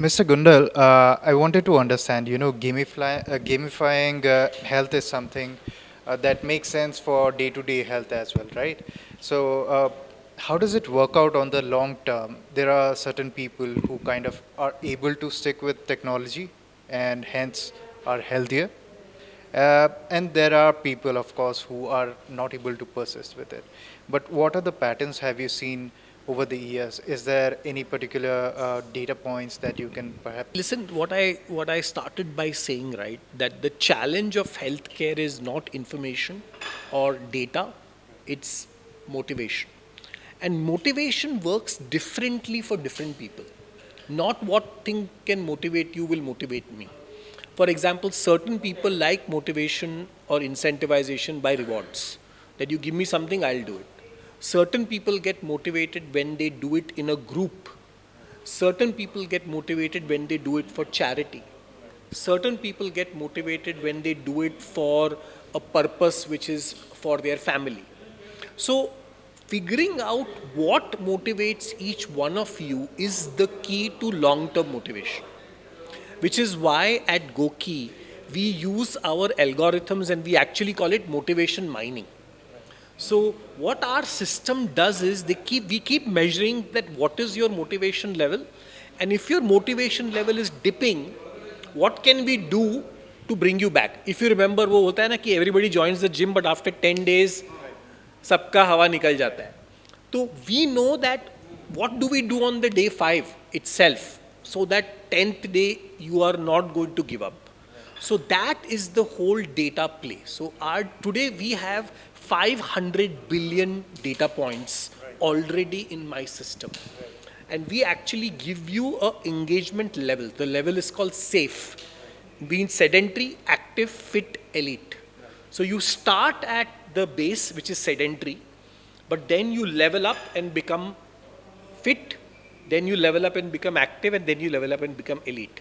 Mr. Gundal, I wanted to understand, gamifying health is something that makes sense for day-to-day health as well, right? So, how does it work out on the long term? There are certain people who kind of are able to stick with technology and hence are healthier. And there are people, of course, who are not able to persist with it. But what are the patterns have you seen over the years? Is there any particular data points that you can perhaps? Listen, what I started by saying, right, that the challenge of healthcare is not information or data, it's motivation. And motivation works differently for different people. Not what thing can motivate you will motivate me. For example, certain people like motivation or incentivization by rewards. That you give me something, I'll do it. Certain people get motivated when they do it in a group. Certain people get motivated when they do it for charity. Certain people get motivated when they do it for a purpose which is for their family. So, figuring out what motivates each one of you is the key to long term motivation. Which is why at GOQii we use our algorithms and we actually call it motivation mining. So what our system does is we keep measuring that what is your motivation level, and if your motivation level is dipping, what can we do to bring you back? If you remember, वो होता है ना कि everybody joins the gym but after 10 days सबका हवा निकल जाता है. So we know that what do we do on the day 5 itself, so that 10th day you are not going to give up. So that is the whole data play. So today we have 500 billion data points already in my system. And we actually give you a engagement level. The level is called SAFE, being sedentary, active, fit, elite. So you start at the base, which is sedentary, but then you level up and become fit, then you level up and become active, and then you level up and become elite.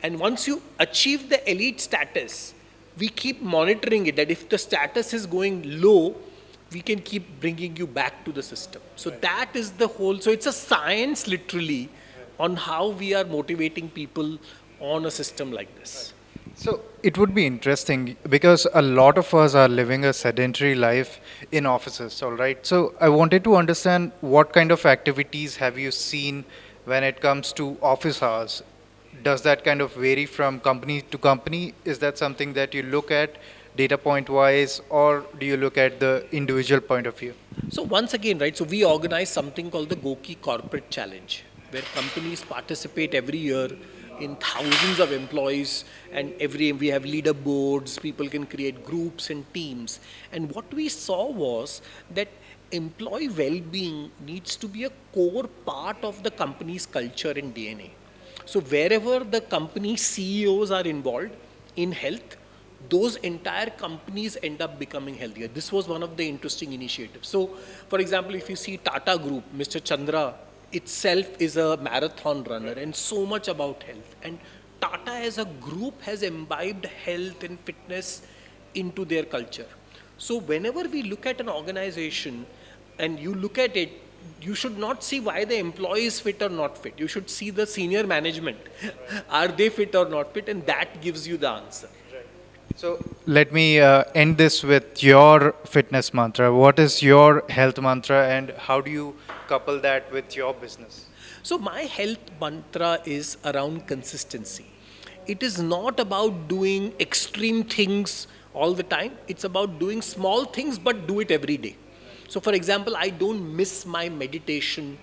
And once you achieve the elite status, we keep monitoring it, that if the status is going low, we can keep bringing you back to the system. So that is the whole, so it's a science literally on how we are motivating people on a system like this. So it would be interesting because a lot of us are living a sedentary life in offices, all right? So I wanted to understand what kind of activities have you seen when it comes to office hours? Does that kind of vary from company to company? Is that something that you look at data point wise, or do you look at the individual point of view? So once again, right, so we organize something called the GOQii Corporate Challenge, where companies participate every year in thousands of employees, and we have leaderboards, people can create groups and teams. And what we saw was that employee well-being needs to be a core part of the company's culture and DNA. So wherever the company CEOs are involved in health, those entire companies end up becoming healthier. This was one of the interesting initiatives. So, for example, if you see Tata Group, Mr. Chandra itself is a marathon runner and so much about health. And Tata as a group has imbibed health and fitness into their culture. So whenever we look at an organization and you look at it, you should not see why the employee is fit or not fit. You should see the senior management. Are they fit or not fit? And that gives you the answer. So let me end this with your fitness mantra. What is your health mantra, and how do you couple that with your business? So my health mantra is around consistency. It is not about doing extreme things all the time. It's about doing small things but do it every day. So for example, I don't miss my meditation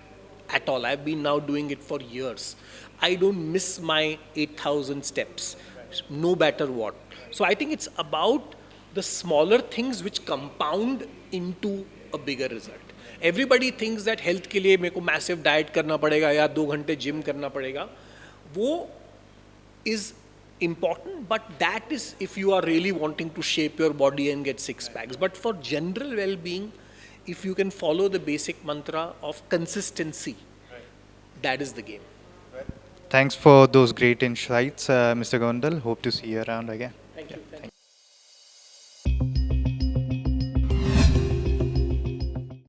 at all. I've been now doing it for years. I don't miss my 8,000 steps, no matter what. So I think it's about the smaller things which compound into a bigger result. Everybody thinks that health के लिए मेरे को massive diet करना पड़ेगा या 2 घंटे gym करना पड़ेगा. वो is important, but that is if you are really wanting to shape your body and get six packs. But for general well-being, if you can follow the basic mantra of consistency, that is the game. Thanks for those great insights, Mr. Gondal. Hope to see you around again.